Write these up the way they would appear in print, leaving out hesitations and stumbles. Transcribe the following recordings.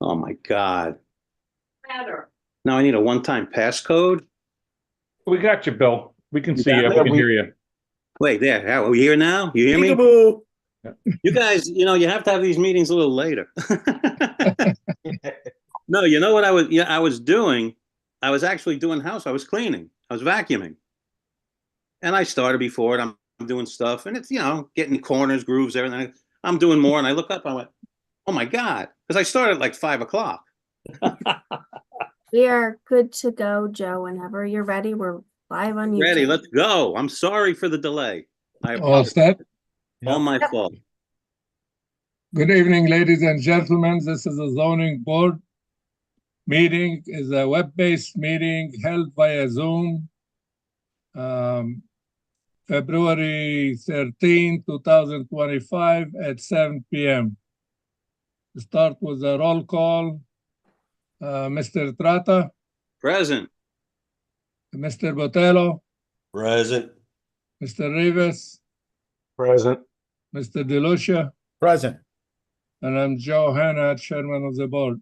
Oh my God. Matter. Now I need a one-time passcode. We got you, Bill. We can You see got you. me? We can hear you. Wait, there. How, are we here now? You hear me? Peekaboo. You guys, you have to have these meetings a little later. No, you know what I was doing? I was actually doing house. I was cleaning. I was vacuuming. And I started before it. I'm doing stuff and it's, getting corners, grooves, everything. I'm doing more and I look up, I went, oh my God. Because I started at like 5 o'clock. We are good to go, Joe. Whenever you're ready, we're live on YouTube. Ready, let's go. I'm sorry for the delay. I All apologize. set. All my fault. Good evening, ladies and gentlemen. This is a zoning board meeting. Is a web-based meeting held via Zoom. February 13, 2025 at 7 p.m. To start with a roll call. Mr. Trata, Present. Mr. Botello, Present. Mr. Rivas, Present. Mr. DeLucia, Present. and I'm Joe Hanna, chairman of the board.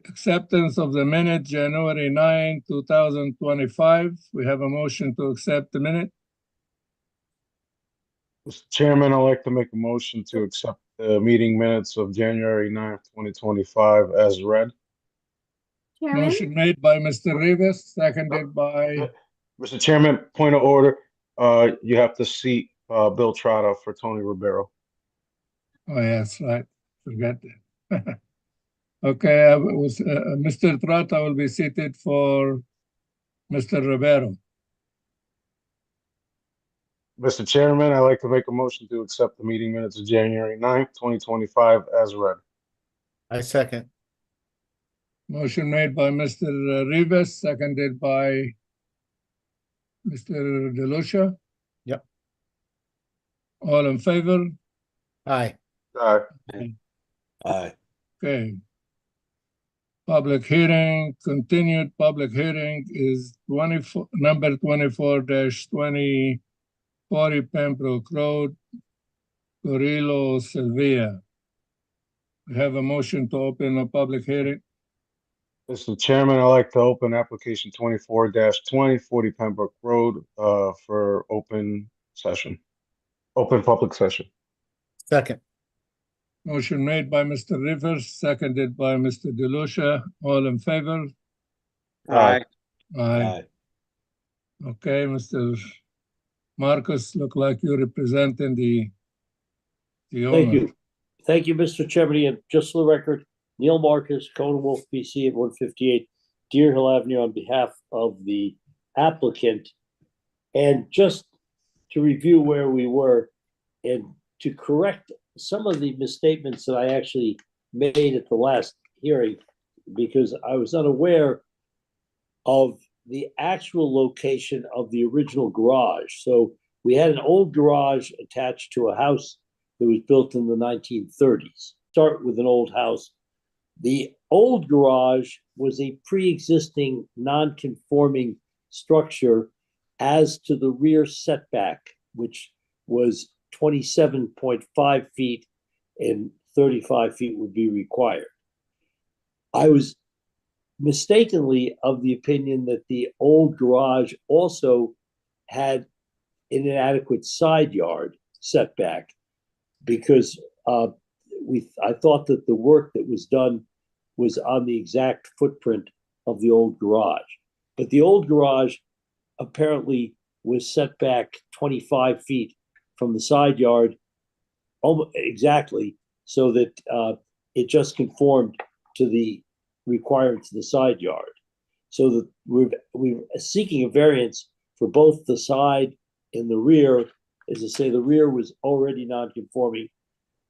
Acceptance of the minute, January 9, 2025. We have a motion to accept the minute. Mr. Chairman, I'd like to make a motion to accept the meeting minutes of January 9th, 2025 as read. Chairman? Motion made by Mr. Rivas, seconded by, Mr. Chairman, point of order, you have to seat Bill Trotta for Tony Ribeiro. oh yes, right, forgot that. Okay, Mr. Trata will be seated for Mr. Rivero. Mr. Chairman, I'd like to make a motion to accept the meeting minutes of January 9th, 2025 as read. I second. Motion made by Mr. Rivas, seconded by Mr. DeLucia. Yep. All in favor? Aye. Aye. Aye. Okay. Public hearing, continued public hearing is number 24-2040 Pembroke Road, Gorillo, Sevilla. We have a motion to open a public hearing. Mr. Chairman, I'd like to open application 24-2040 Pembroke Road for open public session. Second. Motion made by Mr. Rivers, seconded by Mr. DeLucia. All in favor? Aye. Aye. Okay, Mr. Marcus, look like you're representing the owner. Thank you. Thank you, Mr. Chairman. And just for the record, Neil Marcus, Cohen Wolf PC at 158 Deer Hill Avenue on behalf of the applicant. And just to review where we were and to correct some of the misstatements that I actually made at the last hearing, because I was unaware of the actual location of the original garage. So we had an old garage attached to a house that was built in the 1930s. Start with an old house. The old garage was a pre-existing non-conforming structure as to the rear setback, which was 27.5 feet and 35 feet would be required. I was mistakenly of the opinion that the old garage also had an inadequate side yard setback because I thought that the work that was done was on the exact footprint of the old garage. But the old garage apparently was set back 25 feet from the side yard, almost exactly, so that it just conformed to the requirements of the side yard. So that we're seeking a variance for both the side and the rear. As I say, the rear was already non-conforming.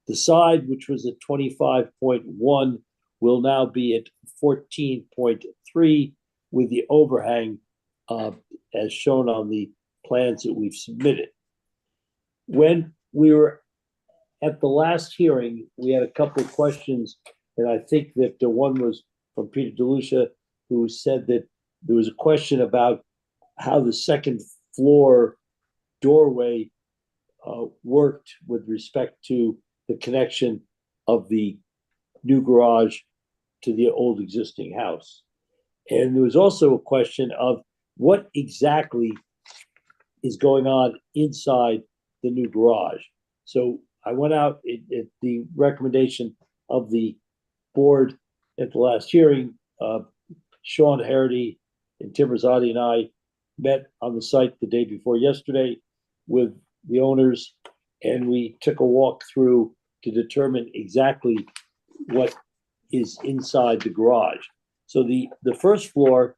The side, which was at 25.1, will now be at 14.3 with the overhang as shown on the plans that we've submitted. When we were at the last hearing, we had a couple of questions, and I think that the one was from Peter DeLucia, who said that there was a question about how the second floor doorway worked with respect to the connection of the new garage to the old existing house. And there was also a question of what exactly is going on inside the new garage. So I went out at the recommendation of the board at the last hearing. Sean Harity and Tim Rosati and I met on the site the day before yesterday with the owners, and we took a walk through to determine exactly what is inside the garage. So the first floor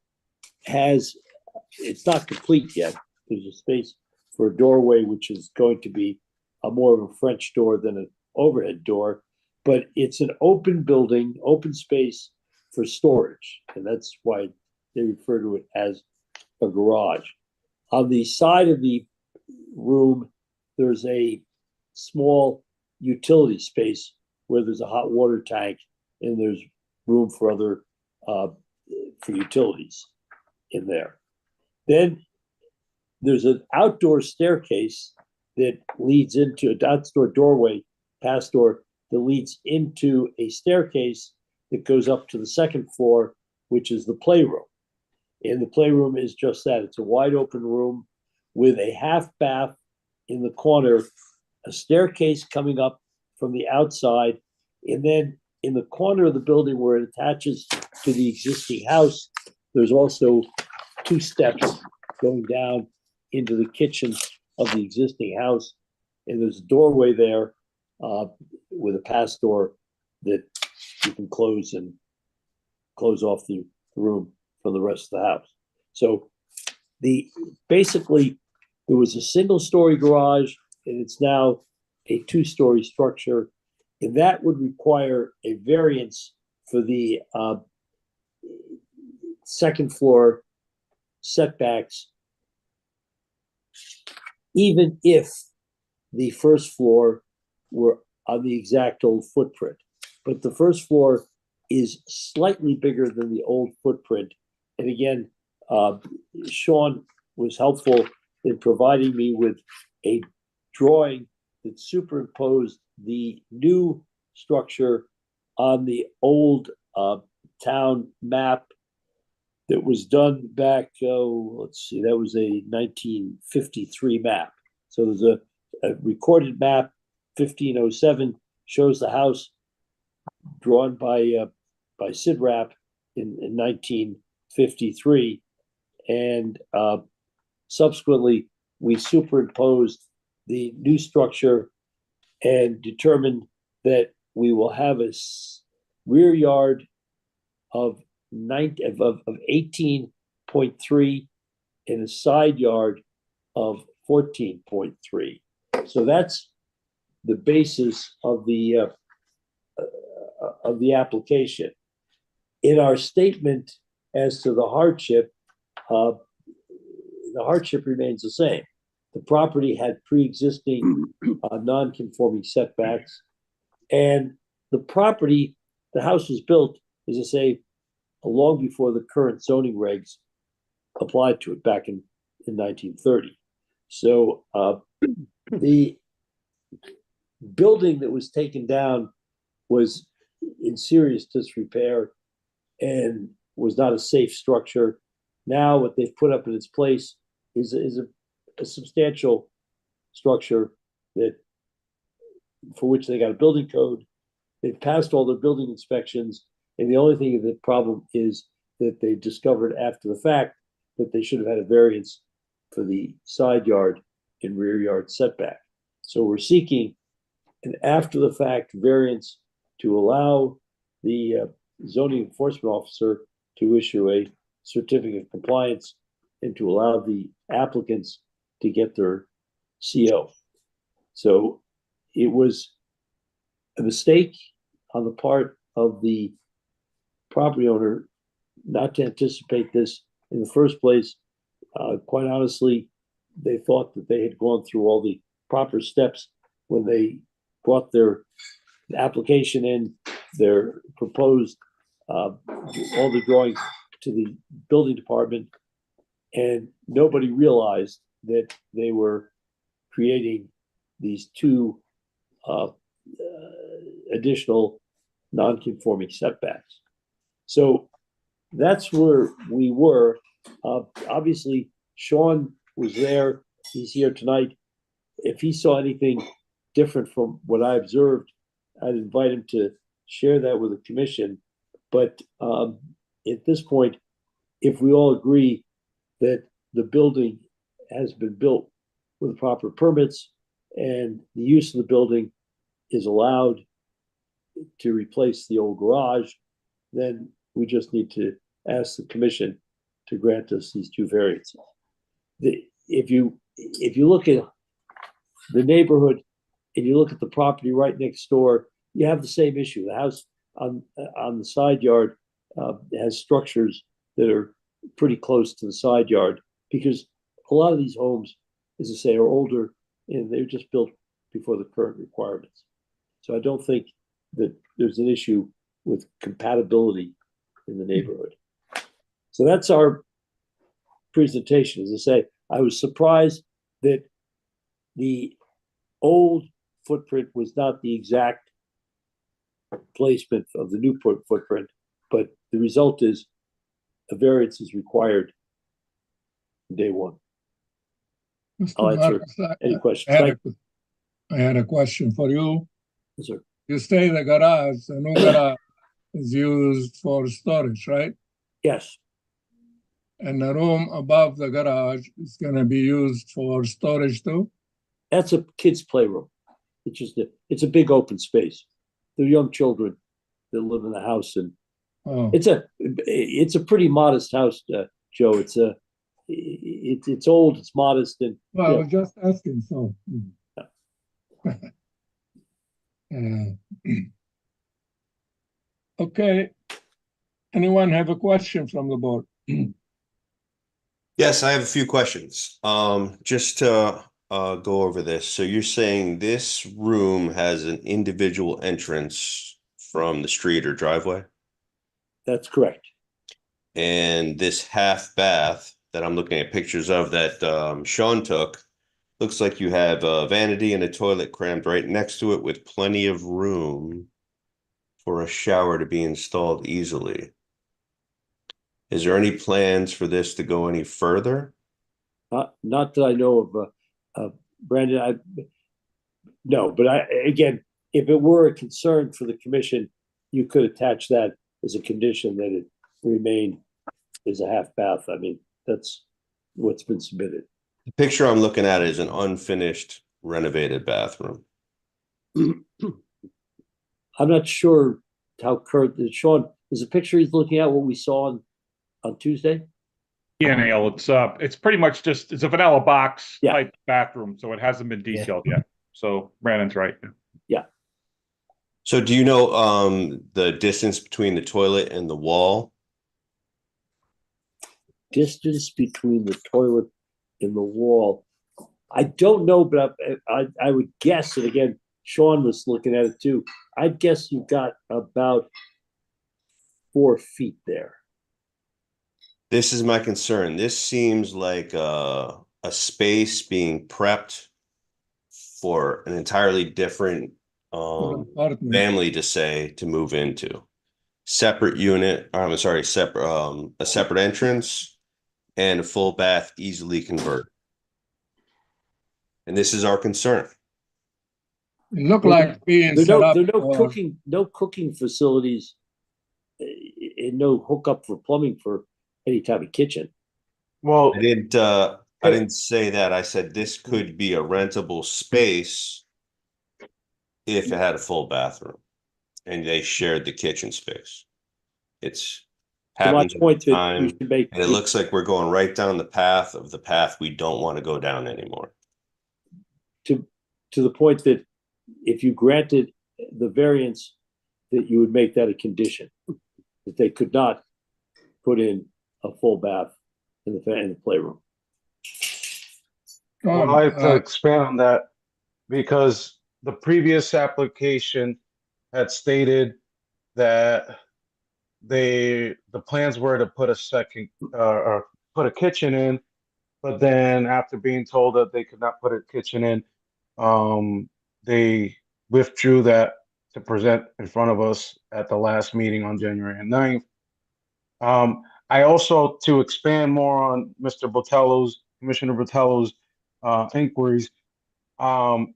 it's not complete yet. There's a space for a doorway, which is going to be more of a French door than an overhead door, but it's an open building, open space for storage. And that's why they refer to it as a garage. On the side of the room, there's a small utility space where there's a hot water tank and there's room for other for utilities in there. Then there's an outdoor staircase that leads into an outdoor doorway, past door, that leads into a staircase that goes up to the second floor, which is the playroom. And the playroom is just that. It's a wide open room with a half bath in the corner, a staircase coming up from the outside, and then in the corner of the building where it attaches to the existing house, there's also 2 steps going down into the kitchen of the existing house. And there's a doorway there with a pass door that you can close off the room from the rest of the house. So basically there was a single-story garage, and it's now a 2-story structure, and that would require a variance for the second floor setbacks, even if the first floor were on the exact old footprint. But the first floor is slightly bigger than the old footprint. And again, Sean was helpful in providing me with a drawing that superimposed the new structure on the old town map that was done back, let's see, that was a 1953 map. So there's a recorded map, 1507, shows the house drawn by SIDRAP in 1953. And subsequently, we superimposed the new structure and determined that we will have a rear yard of 18.3 and a side yard of 14.3. So that's the basis of the application. In our statement as to the hardship remains the same. The property had pre-existing non-conforming setbacks, and the house was built, as I say, long before the current zoning regs applied to it back in 1930. So the building that was taken down was in serious disrepair and was not a safe structure. Now what they've put up in its place is a substantial structure for which they got a building code. They've passed all their building inspections, and the only thing, the problem is that they discovered after the fact that they should have had a variance for the side yard and rear yard setback. So we're seeking an after the fact variance to allow the zoning enforcement officer to issue a certificate of compliance and to allow the applicants to get their CO. So it was a mistake on the part of the property owner not to anticipate this in the first place. Quite honestly, they thought that they had gone through all the proper steps when they brought their application in, their proposed all the drawings to the building department, and nobody realized that they were creating these 2 additional non-conforming setbacks. So that's where we were. Obviously, Sean was there. He's here tonight. If he saw anything different from what I observed, I'd invite him to share that with the commission. But at this point, if we all agree that the building has been built with proper permits and the use of the building is allowed to replace the old garage, then we just need to ask the commission to grant us these two variances. If you look at the neighborhood and you look at the property right next door, you have the same issue. The house on the side yard has structures that are pretty close to the side yard, because a lot of these homes, as I say, are older and they're just built before the current requirements. So I don't think that there's an issue with compatibility in the neighborhood. So that's our presentation. As I say, I was surprised that the old footprint was not the exact placement of the new footprint, but the result is a variance is required from day one. Mr. I'll answer Marcus, any questions. I had a question for you. Yes, sir. You say the garage, the new garage is used for storage, right? Yes, And the room above the garage is gonna be used for storage too? that's a kid's playroom. It's a big open space. They're young children that live in the house, and Oh, it's a pretty modest house, Joe. It's old, it's modest, and well, I yeah. was just asking, so. Okay. Anyone have a question from the board? Yes, I have a few questions. Just to go over this. So you're saying this room has an individual entrance from the street or driveway? That's correct. And this half bath that I'm looking at pictures of that Sean took, looks like you have a vanity and a toilet crammed right next to it with plenty of room for a shower to be installed easily. Is there any plans for this to go any further? Not that I know of, Brandon. No, but again, if it were a concern for the commission, you could attach that as a condition that it remain as a half bath. I mean, that's what's been submitted. The picture I'm looking at is an unfinished renovated bathroom. I'm not sure how current, Sean, is the picture he's looking at what we saw on Tuesday? Yeah, Neil, it's pretty much just, it's a vanilla box Yeah. type bathroom, so it hasn't been detailed yet. So Brandon's right. So do you know the distance between the toilet and the wall? Distance between the toilet and the wall. I don't know, but I would guess, and again, Sean was looking at it too. I'd guess you've got about 4 feet there. This is my concern. This seems like a space being prepped for an entirely different Apartment. family to move into. Separate unit, I'm sorry, a separate entrance and a full bath easily converted. And this is our concern. It looked like being There set up. are no for- cooking facilities, and no hookup for plumbing for any type of kitchen. Well, I didn't say that. I said this could be a rentable space if it had a full bathroom and they shared the kitchen space. It's To my happens all point the that time, we should make, and it looks like we're going right down the path we don't want to go down anymore. to the point that if you granted the variance, that you would make that a condition, that they could not put in a full bath in the playroom. I'd like to expand on that because the previous application had stated that the plans were to put a second or put a kitchen in, but then after being told that they could not put a kitchen in, they withdrew that to present in front of us at the last meeting on January 9th. I also, to expand more on Commissioner Botello's inquiries, on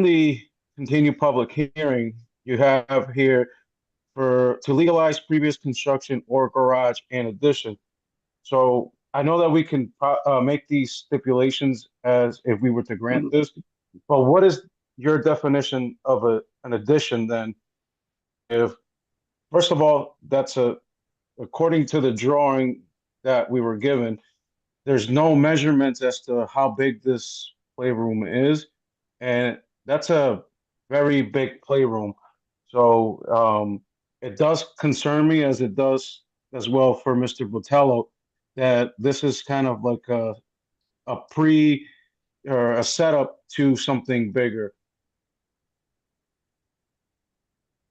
the continued public hearing, you have here to legalize previous construction or garage and addition. So I know that we can make these stipulations as if we were to grant this, but what is your definition of an addition then? If, first of all, according to the drawing that we were given, there's no measurements as to how big this playroom is, and that's a very big playroom. So it does concern me, as it does as well for Mr. Botello, that this is kind of like a setup to something bigger.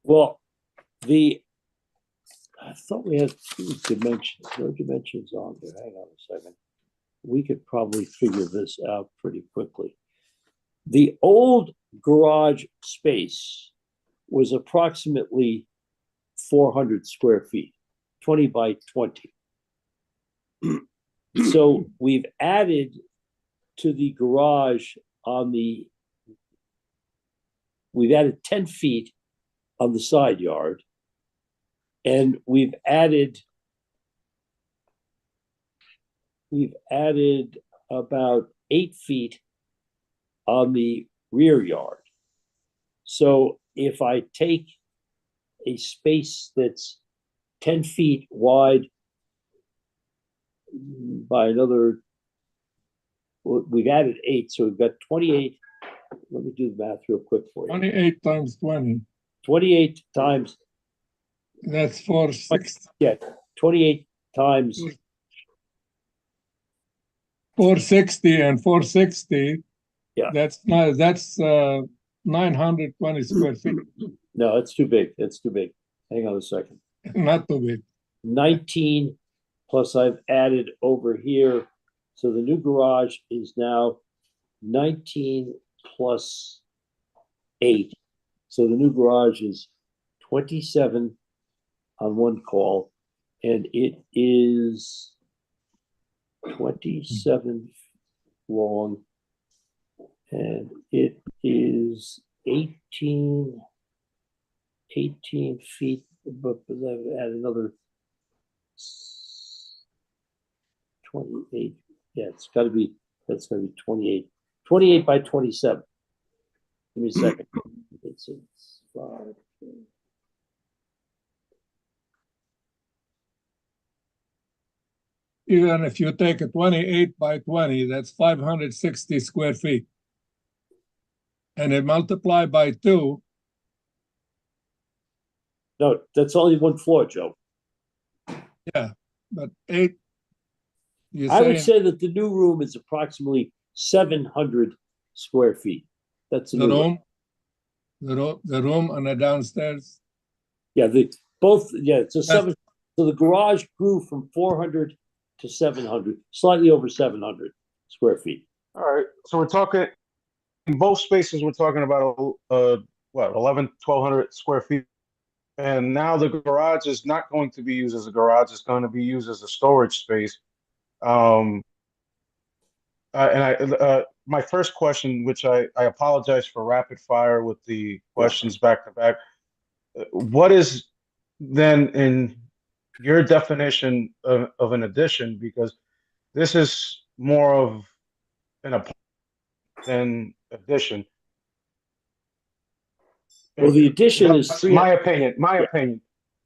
Well, I thought we had two dimensions, no dimensions on there. Hang on a second. We could probably figure this out pretty quickly. The old garage space was approximately 400 square feet, 20 by 20. So we've added to the garage we've added 10 feet on the side yard, and we've added about 8 feet on the rear yard. So if I take a space that's 10 feet wide by another, we've added 8, so we've got 28. Let me do the math real quick for you. 28 times 20. 28 times, That's 460. yeah, 28 times, 460 and 460. Yeah. That's 920 square feet. no, it's too big. It's too big. Hang on a second. Not too big. 19 plus I've added over here. So the new garage is now 19 plus 8. So the new garage is 27 on one call, and it is 27 long, and it is 18 feet, but I've added another 28. Yeah, that's gotta be 28 by 27. Give me a second. It's 5. Even if you take a 28 by 20, that's 560 square feet. And it multiply by 2, No, that's only one floor, Joe. but 8. You're I would saying say that the new room is approximately 700 square feet. That's the the new room. the room and the downstairs. Yeah, it's a 7. So the garage grew from 400 to 700, slightly over 700 square feet. All right, so we're talking, in both spaces, we're talking about, 1,200 square feet. And now the garage is not going to be used as a garage, it's going to be used as a storage space. My first question, which I apologize for rapid fire with the questions back to back. What is then in your definition of an addition? Because this is more of an apartment than addition. Well, the addition is That's my opinion.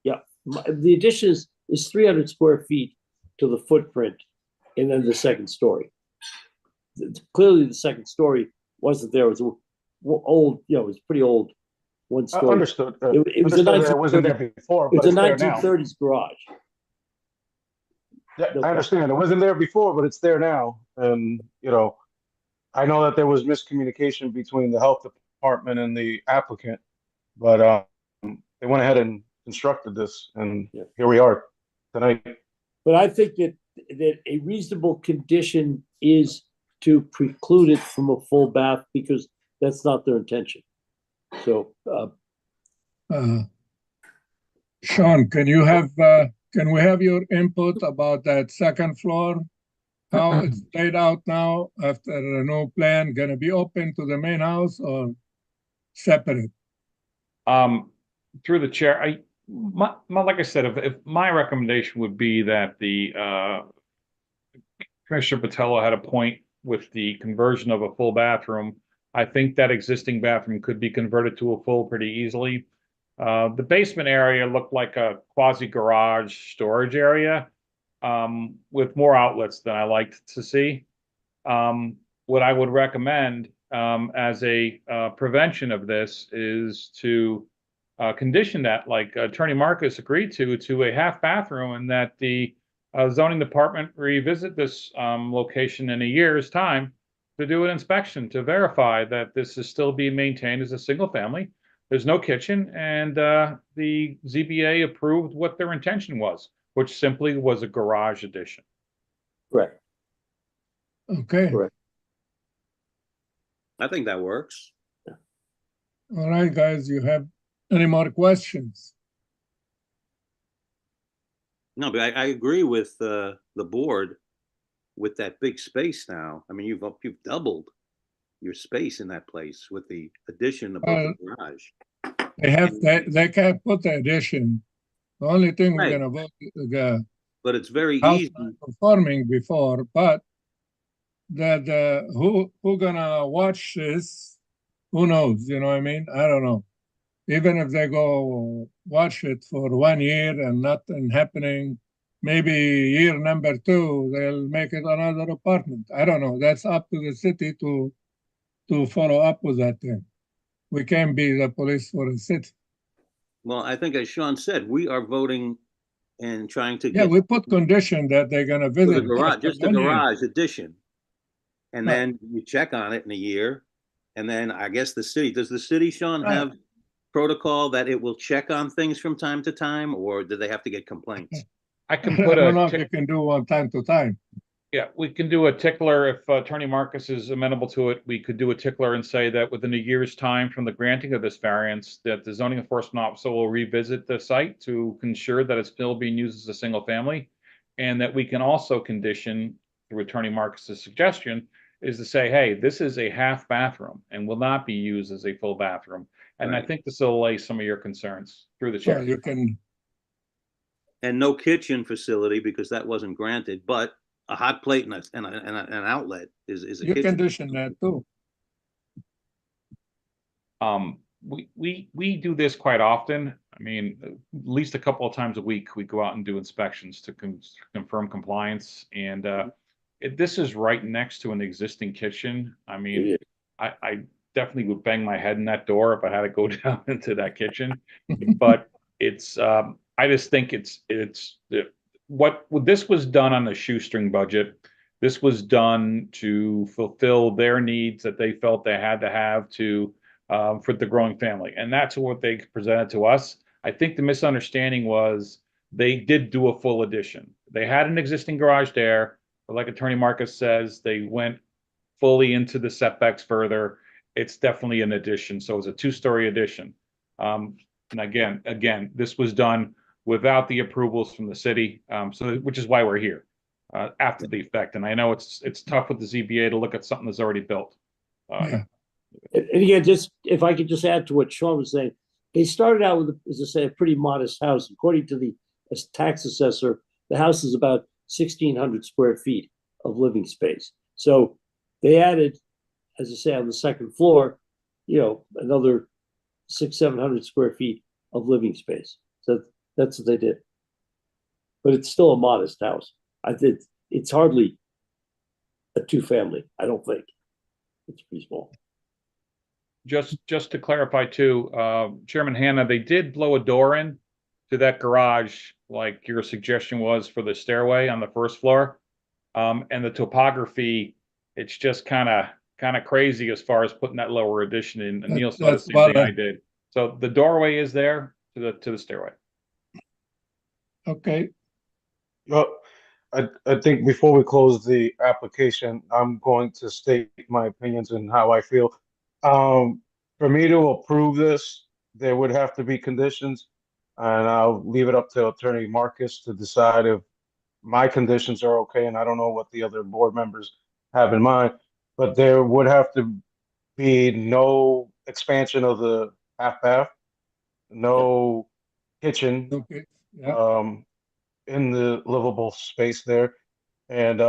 the addition is 300 square feet to the footprint, and then the second story. Clearly, the second story wasn't there. It was old, it was pretty old. One story. Understood. It was a Understood that it wasn't there before, It's but a it's there now. 1930s garage. Yeah, I understand. It wasn't there before, but it's there now. And, I know that there was miscommunication between the health department and the applicant, but they went ahead and constructed this, and here we are tonight. But I think that a reasonable condition is to preclude it from a full bath, because that's not their intention. So, Sean, can we have your input about that second floor? How it's laid out now after a new plan, gonna be open to the main house or separate? Through the chair, like I said, if my recommendation would be that the Commissioner Patello had a point with the conversion of a full bathroom. I think that existing bathroom could be converted to a full pretty easily. The basement area looked like a quasi garage storage area with more outlets than I liked to see. What I would recommend as a prevention of this is to condition that, like Attorney Marcus agreed to a half bathroom, and that the zoning department revisit this location in a year's time to do an inspection to verify that this is still being maintained as a single family. There's no kitchen, and the ZBA approved what their intention was, which simply was a garage addition. correct. Okay, Correct. I think that works. all right, guys, you have any more questions? No, but I agree with the board with that big space now. I mean, you've doubled your space in that place with the addition of the garage. They can't put the addition. The only thing we're Right. gonna vote, the But it's very house easy. performing before, but who gonna watch this? Who knows, you know what I mean? I don't know. Even if they go watch it for 1 year and nothing happening, maybe year number 2, they'll make it another apartment. I don't know. That's up to the city to follow up with that thing. We can't be the police for the city. Well, I think as Sean said, we are voting and trying to Yeah, get we put condition that they're gonna for the visit. garage, after just the 1 year. garage addition. And Right. then you check on it in a year. And then I guess does the city, Sean, Right. have protocol that it will check on things from time to time, or do they have to get complaints? I can I put don't know a if you can do one time to time. Yeah, we can do a tickler if Attorney Marcus is amenable to it. We could do a tickler and say that within a year's time from the granting of this variance, that the zoning enforcement officer will revisit the site to ensure that it's still being used as a single family. And that we can also condition, through Attorney Marcus's suggestion, is to say, hey, this is a half bathroom and will not be used as a full bathroom. And I Right. think this will allay some of your concerns through the So chair. you can, And no kitchen facility because that wasn't granted, but a hot plate and an outlet is a you kitchen. condition that too. We do this quite often. I mean, at least a couple of times a week, we go out and do inspections to confirm compliance. And this is right next to an existing kitchen. I mean, I definitely would bang my head in that door if I had to go down into that kitchen. But it's, I just think this was done on a shoestring budget. This was done to fulfill their needs that they felt they had to have to for the growing family, and that's what they presented to us. I think the misunderstanding was they did do a full addition. They had an existing garage there, but like Attorney Marcus says, they went fully into the setbacks further. It's definitely an addition, so it's a 2-story addition. And again, this was done without the approvals from the city, which is why we're here after the effect. And I know it's tough with the ZBA to look at something that's already built. Yeah. And again, just if I could just add to what Sean was saying, they started out with, as I say, a pretty modest house. According to the tax assessor, the house is about 1,600 square feet of living space. So they added, as I say, on the second floor, another 600-700 square feet of living space. So that's what they did. But it's still a modest house. I think it's hardly a 2-family. I don't think it's pretty small. Just to clarify too, Chairman Hanna, they did blow a door in to that garage, like your suggestion was for the stairway on the first floor. And the topography, it's just kind of crazy as far as putting that lower addition in. And Neil saw the same thing I did. So the doorway is there to the stairway. Okay, Well, I think before we close the application, I'm going to state my opinions and how I feel. For me to approve this, there would have to be conditions, and I'll leave it up to Attorney Marcus to decide if my conditions are okay, and I don't know what the other board members have in mind, but there would have to be no expansion of the half bath, no kitchen, Okay, yeah, in the livable space there, and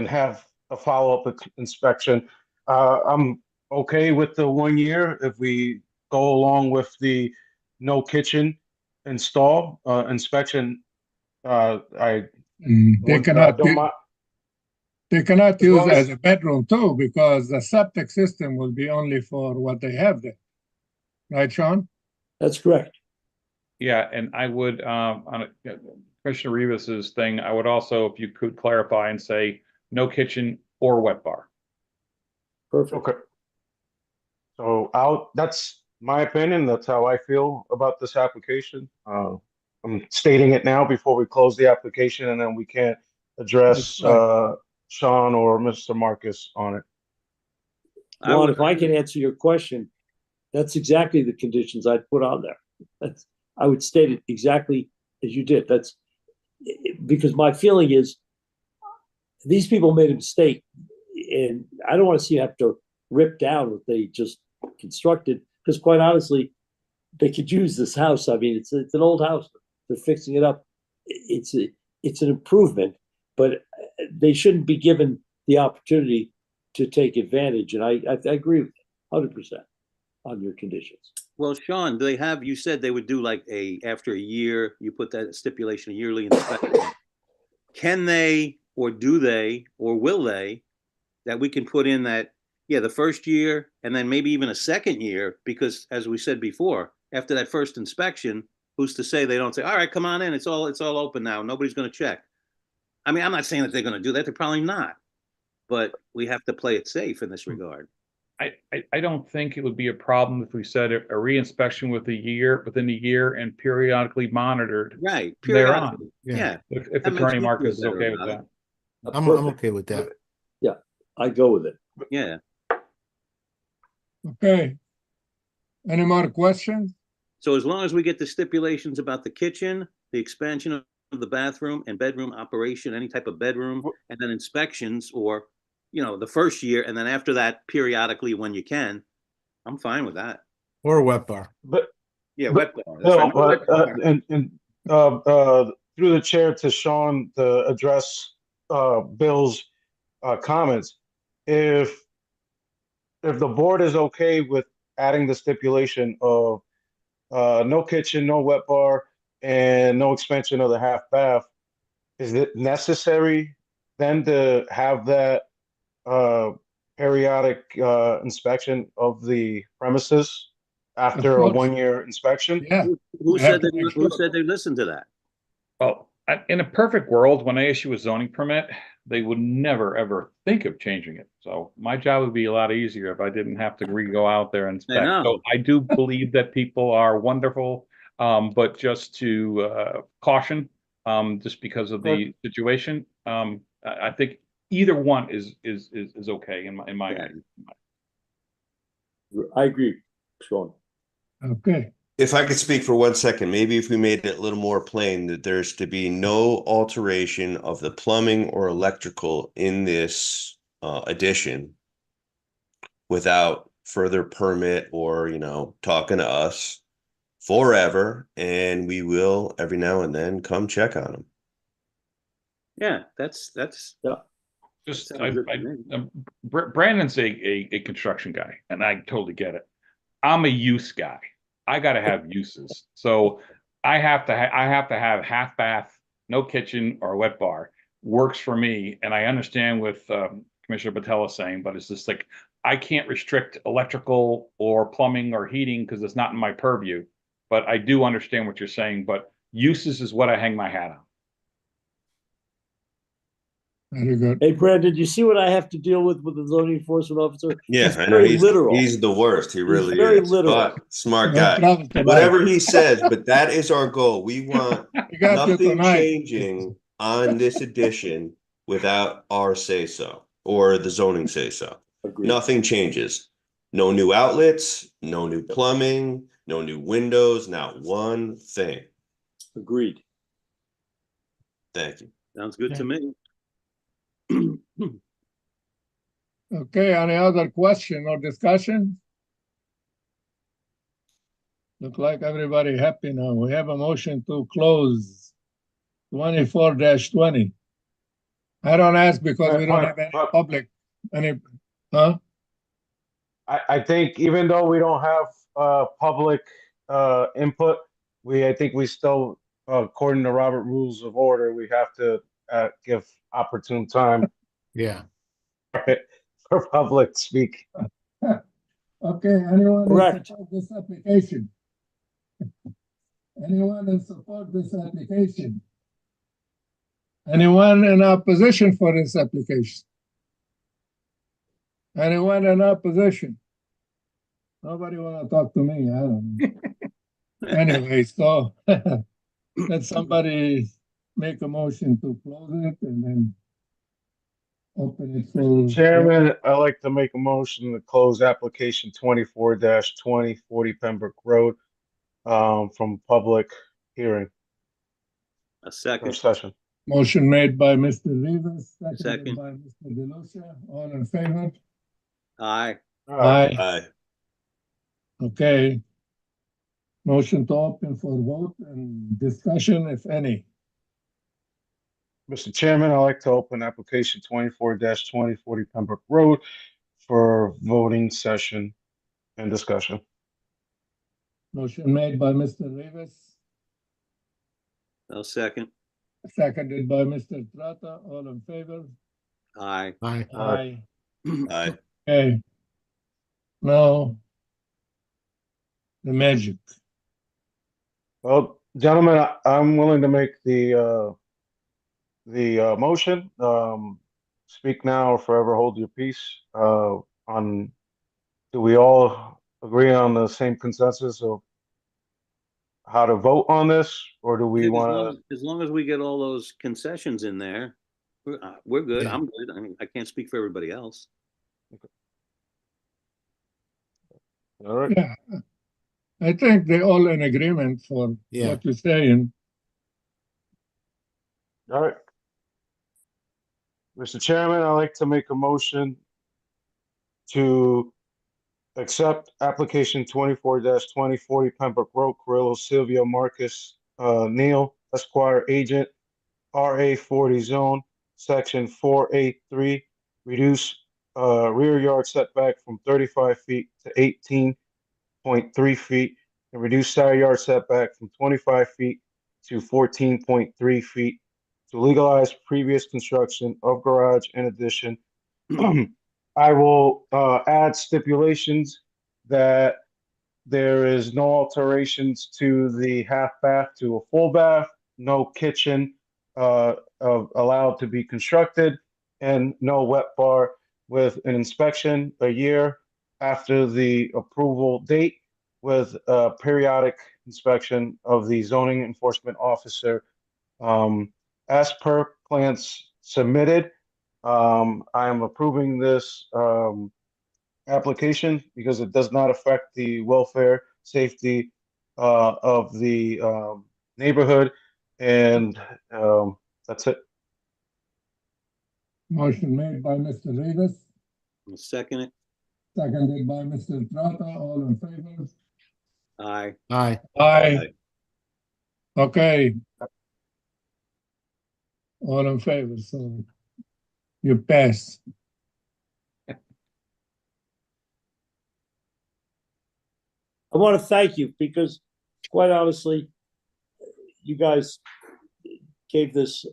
have a follow-up inspection. I'm okay with the 1 year if we go along with the no kitchen install inspection. I they would, cannot, don't mind. they cannot As use long it as- as a bedroom too, because the septic system will be only for what they have there. Right, Sean? That's correct. Yeah, and I would, on Commissioner Rivas's thing, I would also, if you could clarify and say no kitchen or wet bar. Perfect. Okay. So that's my opinion. That's how I feel about this application. I'm stating it now before we close the application, and then we can't address That's Sean or Mr. Marcus on it. Juan, if I can answer your question, that's exactly the conditions I'd put on there. I would state it exactly as you did. That's because my feeling is these people made a mistake, and I don't want to see them have to rip down what they just constructed, because quite honestly, they could use this house. I mean, it's an old house. They're fixing it up. It's an improvement, but they shouldn't be given the opportunity to take advantage. And I agree with you 100% on your conditions. Well, Sean, do they have, you said they would do like after a year, you put that stipulation, a yearly inspection. Can they, or do they, or will they, that we can put in that, yeah, the first year and then maybe even a second year, because as we said before, after that first inspection, who's to say they don't say, all right, come on in, it's all open now, nobody's going to check. I mean, I'm not saying that they're going to do that, they're probably not, but we have to play it safe in this regard. I don't think it would be a problem if we said a reinspection within a year and periodically monitored. Right, Thereon. periodically, Yeah. yeah. If That makes Attorney me Marcus is feel better okay with about that. I'm Perfect. okay with that. I go with it. Yeah. Okay. Any more questions? So as long as we get the stipulations about the kitchen, the expansion of the bathroom and bedroom operation, any type of bedroom, and then inspections, or, the first year, and then after that, periodically when you can, I'm fine with that. Or a wet bar. But Yeah, But- wet bar. That's no, fine. but through the chair to Sean to address Bill's comments, if the board is okay with adding the stipulation of no kitchen, no wet bar, and no expansion of the half bath, is it necessary then to have that periodic inspection of the premises after a course. 1 year inspection? Yeah, Who We have said to they, make who sure. said they listened to that? Well, in a perfect world, when they issue a zoning permit, they would never, ever think of changing it. So my job would be a lot easier if I didn't have to go out there and inspect. know. So I do believe that people are wonderful, but just to caution, just because of the situation, I think either one is okay in my Yeah. opinion. I agree, Sean. Okay. If I could speak for 1 second, maybe if we made it a little more plain that there's to be no alteration of the plumbing or electrical in this addition without further permit or, talking to us forever, and we will every now and then come check on them. Yeah, that's Just, Sounds good to me. Brandon's a construction guy, and I totally get it. I'm a use guy. I got to have uses, so I have to have half bath, no kitchen or wet bar. Works for me, and I understand with Commissioner Patella saying, but it's just like I can't restrict electrical or plumbing or heating because it's not in my purview. But I do understand what you're saying. But uses is what I hang my hat on. Very good. Hey, Brandon, you see what I have to deal with the zoning enforcement officer? Yeah, He's I know very literal. he's the worst. He really very is. literal. But smart No guy. problem tonight. Whatever he says, but that is our goal. We want We got you nothing tonight. changing on this addition without our say so or the zoning say so. Agreed. Nothing changes. No new outlets, no new plumbing, no new windows, not one thing. Agreed. Thank you. Sounds good to me. Okay, any other question or discussion? Look like everybody happy now. We have a motion to close 24-20. I don't ask because we don't have any public, huh? I think even though we don't have public input, I think we still, according to Robert Rules of Order, we have to give opportune time Yeah. for public speak. Okay, anyone in Correct. support this application? Anyone in support this application? Anyone in opposition for this application? Anyone in opposition? Nobody wanna talk to me, I don't know. Anyway, so let somebody make a motion to close it and then open it for. Chairman, I'd like to make a motion to close application 24-20, 40 Pembroke Road, from public hearing A or second. session. Motion made by Mr. Rivas, seconded Second. by Mr. DeLucia, all in favor? Aye. Aye. Aye. Okay. Motion to open for vote and discussion, if any. Mr. Chairman, I'd like to open application 24-20, 40 Pembroke Road for voting session and discussion. Motion made by Mr. Rivas, I'll second. seconded by Mr. Trata, all in favor? Aye. Aye. Aye. Aye. Okay. Now, the magic. Well, gentlemen, I'm willing to make the motion. Speak now or forever hold your peace. Do we all agree on the same consensus of how to vote on this, or do we want As long as we get all those concessions in there, we're good. Yeah. I'm good. I mean, I can't speak for everybody else. to? All right. Yeah. I think they're all in agreement for Yeah. what you're saying. All right. Mr. Chairman, I'd like to make a motion to accept application 24-20, 40 Pembroke Road, Carrillo Silvio Marcus Neal, Esquire Agent, RA 40 Zone, Section 4A3, reduce rear yard setback from 35 feet to 18.3 feet, and reduce side yard setback from 25 feet to 14.3 feet to legalize previous construction of garage in addition. I will add stipulations that there is no alterations to the half bath to a full bath, no kitchen allowed to be constructed, and no wet bar, with an inspection a year after the approval date, with a periodic inspection of the zoning enforcement officer. As per plans submitted, I am approving this application because it does not affect the welfare, safety of the neighborhood, and that's it. Motion made by Mr. Rivas, I'll second it. seconded by Mr. Trata, all in favor? Aye. Aye. Aye. Okay. All in favor, so you pass. I want to thank you because, quite honestly, you guys gave this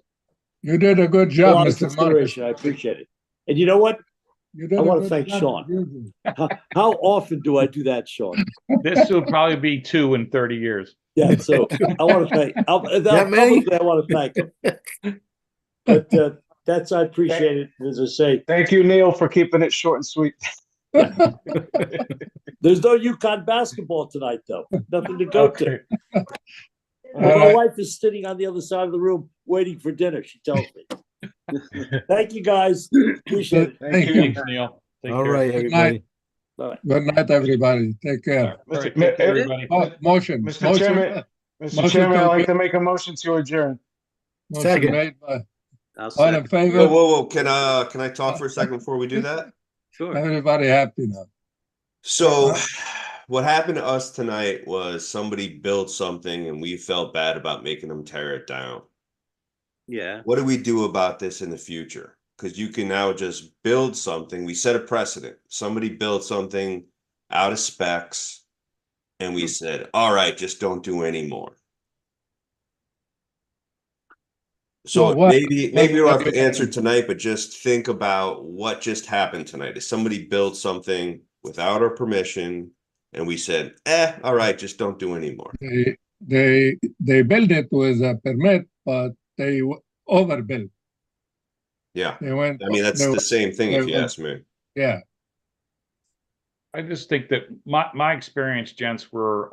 You did a good a job, lot of Mr. Marcus. consideration. I appreciate it. And you know what? You did I a wanna good thank job, Sean. as usual. How often do I do that, Sean? This will probably be 2 in 30 years. Yeah, so I want to thank, That many? publicly, I want to thank him. But that's, I appreciate it. As I say, Thank you, Neil, for keeping it short and sweet. there's no UConn basketball tonight, though. Nothing to go to. Okay. And All my right. wife is sitting on the other side of the room waiting for dinner, she tells me. Thank you, guys. Appreciate it. Thank you. Thanks, Neil. Take All care. right, Good night. everybody. Good night, everybody. Take care. All right, Mr. take care, Ma- everybody. Motion. Mr. Motion. Chairman, Mr. Motion Chairman, to I'd like adjourn. to make a motion to adjourn. Motion Second. made by, I'll all in second. Whoa, favor? whoa, can I talk for a second before we do that? Sure. Everybody happy now. So what happened to us tonight was somebody built something and we felt bad about making them tear it down. Yeah. What do we do about this in the future? Because you can now just build something. We set a precedent. Somebody built something out of specs, and we said, all right, just don't do any more. So Well, what- maybe we don't have what- to answer tonight, but just think about what just happened tonight. If somebody built something without our permission, and we said, all right, just don't do any more. They built it with a permit, but they overbuilt. Yeah, They went. I mean, that's they the went- same thing if they you went- ask me. Yeah, I just think that my experience, gents, were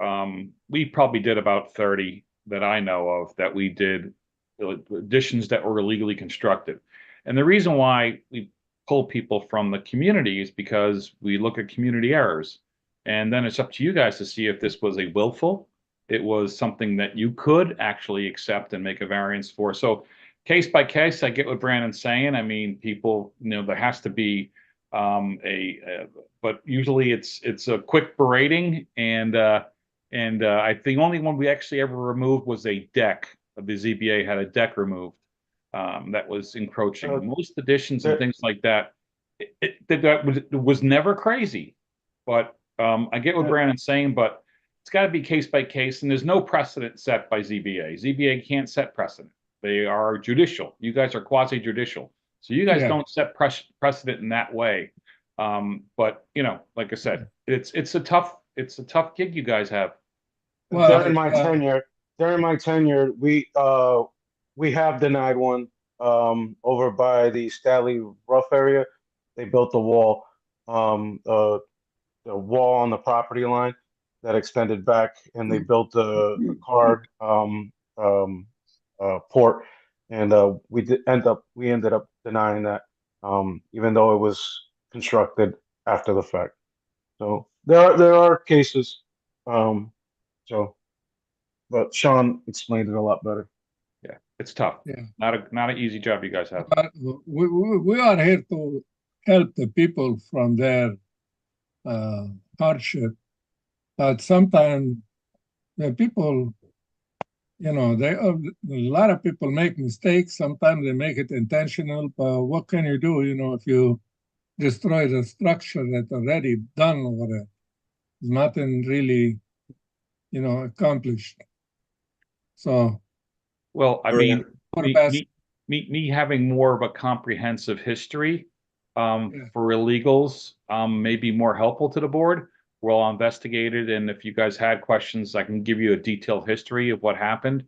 we probably did about 30 that I know of that we did additions that were illegally constructed. And the reason why we pull people from the community is because we look at community errors. And then it's up to you guys to see if this was a willful, it was something that you could actually accept and make a variance for. So case by case, I get what Brandon's saying. I mean, people, there has to be but usually it's a quick berating, and I think the only one we actually ever removed was a deck. The ZBA had a deck removed that was encroaching. Most additions and things like that, that was never crazy. But I get what Brandon's saying, but it's got to be case by case, and there's no precedent set by ZBA. ZBA can't set precedent. They are judicial. You guys are quasi-judicial. So you guys don't set precedent in that way. But like I said, it's a tough gig you guys have. well, During my tenure, we have denied one over by the Stanley Rough area. They built a wall, the wall on the property line that extended back, and they built a car port, and we ended up denying that, even though it was constructed after the fact. So there are cases, but Sean explained it a lot better. Yeah, it's tough. Yeah. Not an easy job you guys have. but we are here to help the people from their hardship. But sometimes the people, a lot of people make mistakes. Sometimes they make it intentional, but what can you do, if you destroy the structure that's already done over there? There's nothing really, accomplished. So, Well, I Sure. mean, for the best, me having more of a comprehensive history for illegals may be more helpful to the board. We'll investigate it, and if you guys had questions, I can give you a detailed history of what happened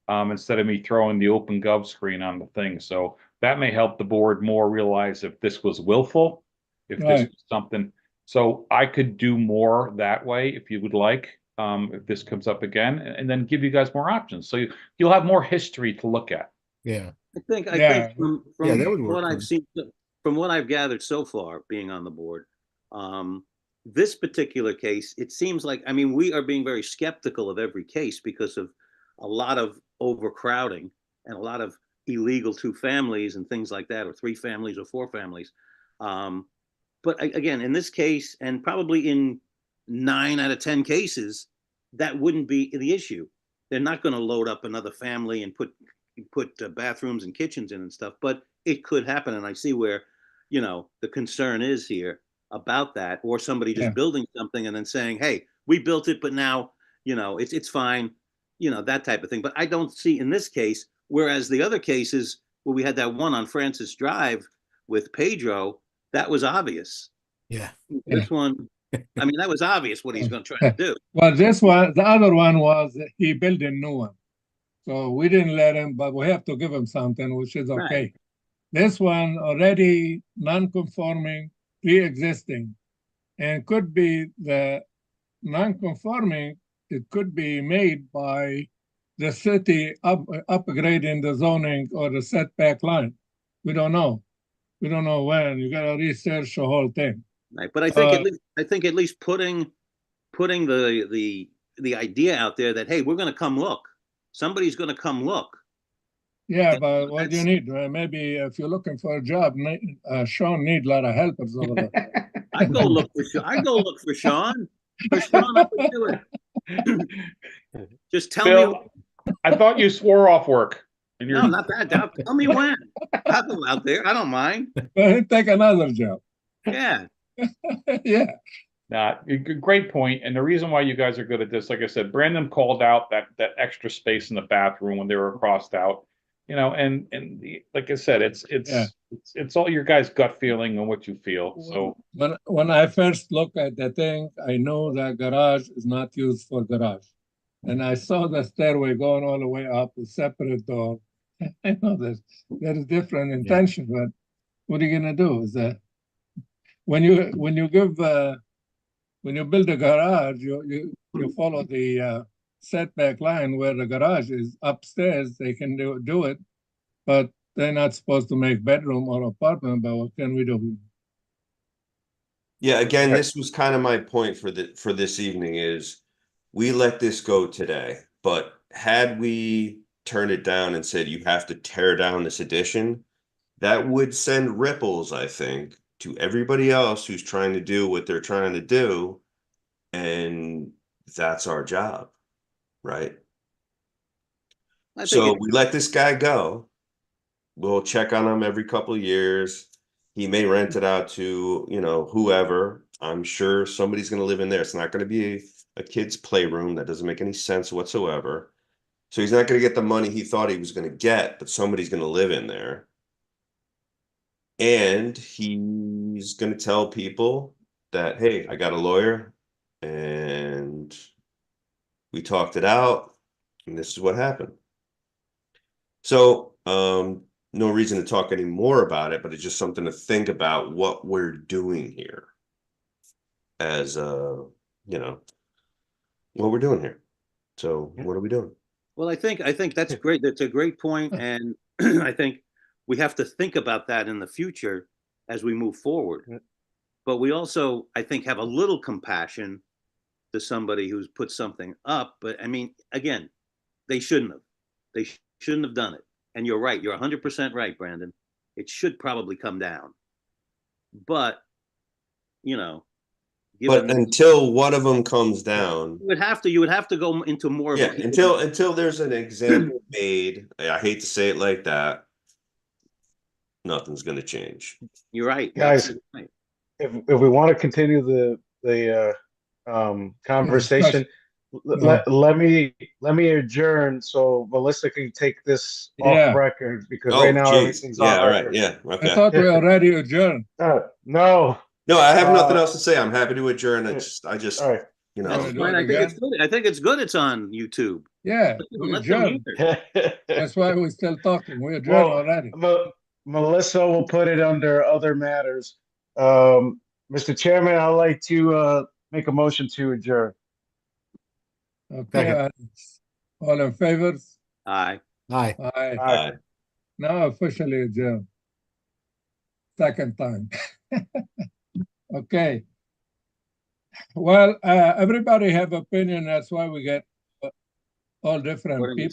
instead of me throwing the open gov screen on the thing. So that may help the board more realize if this was willful, if this Right. was something. So I could do more that way if you would like, if this comes up again, and then give you guys more options. So you'll have more history to look at. Yeah. I think Yeah, from that would work what for I've me. seen, from what I've gathered so far, being on the board, this particular case, it seems like, I mean, we are being very skeptical of every case because of a lot of overcrowding and a lot of illegal 2 families and things like that, or 3 families or 4 families. But again, in this case, and probably in 9 out of 10 cases, that wouldn't be the issue. They're not going to load up another family and put bathrooms and kitchens in and stuff, but it could happen. And I see where, the concern is here about that, or somebody just building something and then saying, hey, we built it, but now, it's fine, that type of thing. But I don't see in this case, whereas the other cases where we had that one on Francis Drive with Pedro, that was obvious. Yeah. This one, I mean, that was obvious what he's going to try to do. well, the other one was he built a new one. So we didn't let him, but we have to give him something, which is okay. Right. This one already non-conforming, pre-existing, and could be the non-conforming, it could be made by the city upgrading the zoning or the setback line. We don't know. we don't know when. You gotta research the whole thing. Right, but I think Uh, at least putting the idea out there that, hey, we're gonna come look. Somebody's gonna come look. Yeah, Yeah, but what do you that's- need? Maybe if you're looking for a job, Sean need a lot of helpers over there. I go look for Sean. I go look for Sean. For Sean, I would do it. Just tell me. Bill, I thought you swore off work. And No, you're, not that. Tell me when. I'll go out there. I don't mind. Take another job. Yeah. Yeah, great point. And the reason why you guys are good at this, like I said, Brandon called out that extra space in the bathroom when they were crossed out. You know, like I said, it's all your guys' gut feeling and what you feel. So when I first looked at the thing, I knew that garage is not used for garage. And I saw the stairway going all the way up, a separate door. I know there's different intention, but what are you gonna do? Is that when you build a garage, you follow the setback line where the garage is upstairs. They can do it, but they're not supposed to make bedroom or apartment. But what can we do? Yeah, again, this was kind of my point for this evening is we let this go today, but had we turned it down and said you have to tear down this addition, that would send ripples, I think, to everybody else who's trying to do what they're trying to do, and that's our job, right? I think So it- we let this guy go. We'll check on him every couple of years. He may rent it out to, you know, whoever. I'm sure somebody's going to live in there. It's not going to be a kid's playroom. That doesn't make any sense whatsoever. So he's not going to get the money he thought he was going to get, but somebody's going to live in there. And he's going to tell people that, hey, I got a lawyer and we talked it out and this is what happened. So, no reason to talk any more about it, but it's just something to think about what we're doing here as you know, what we're doing here. So what are we doing? Well, I think that's great. That's a great point, and I think we have to think about that in the future as we move forward. But we also, I think, have a little compassion to somebody who's put something up. But I mean, again, they shouldn't have. They shouldn't have done it. And you're right. You're 100% right, Brandon. It should probably come down. But, you know, But until one of them comes down, you would have to go into more of yeah, a until there's an example made, I hate to say it like that, nothing's going to change. You're right. Guys, Right. if we want to continue the conversation, let me adjourn so Melissa can take this Yeah. off record because Oh, right now geez. everything's Yeah, on all right. record. Yeah, I okay. thought we already adjourned. No. No, I have nothing else to say. I'm happy to adjourn. I just, All right. you Wanna know, do Fine, it I think it's again? good. I think it's good. It's on YouTube. Yeah, we Let them adjourned. hear it. That's why we're still talking. We adjourned Well, already. Melissa will put it under other matters. Mr. Chairman, I'd like to make a motion to adjourn. Okay, all in favor? Aye. Aye. Aye. Now officially adjourned. Second time. Okay. Well, everybody have opinion. That's why we get all different According to people.